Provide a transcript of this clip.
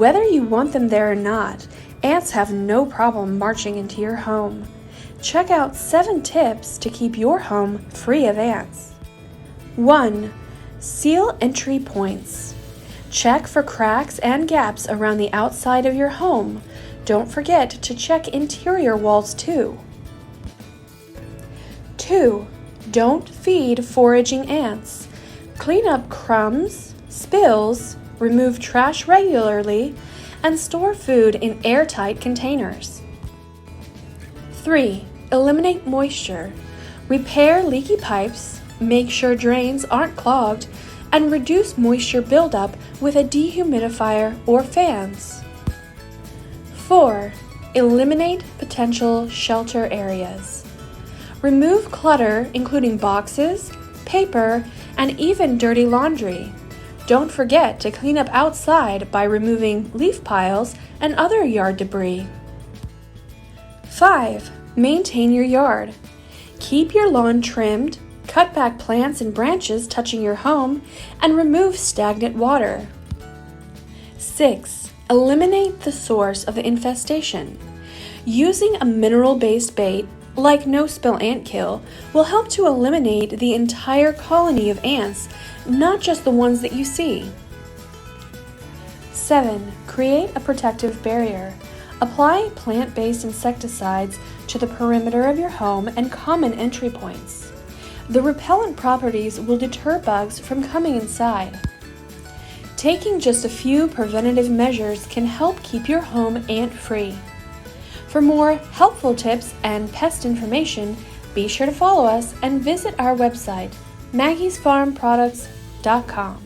Whether you want them there or not, ants have no problem marching into your home. Check out 7 tips to keep your home free of ants. 1. Seal entry points. Check for cracks and gaps around the outside of your home. Don't forget to check interior walls too. 2. Don't feed foraging ants. Clean up crumbs, spills, remove trash regularly, and store food in airtight containers. 3. Eliminate moisture. Repair leaky pipes, make sure drains aren't clogged, and reduce moisture buildup with a dehumidifier or fans. 4. Eliminate potential shelter areas. Remove clutter, including boxes, paper, and even dirty laundry. Don't forget to clean up outside by removing leaf piles and other yard debris. 5. Maintain your yard. Keep your lawn trimmed, cut back plants and branches touching your home, and remove stagnant water. 6. Eliminate the source of the infestation. Using a mineral-based bait, like no-spill ant kill, will help to eliminate the entire colony of ants, not just the ones that you see. 7. Create a protective barrier. Apply plant-based insecticides to the perimeter of your home and common entry points. The repellent properties will deter bugs from coming inside. Taking just a few preventative measures can help keep your home ant-free. For more helpful tips and pest information, be sure to follow us and visit our website, maggiesfarmproducts.com.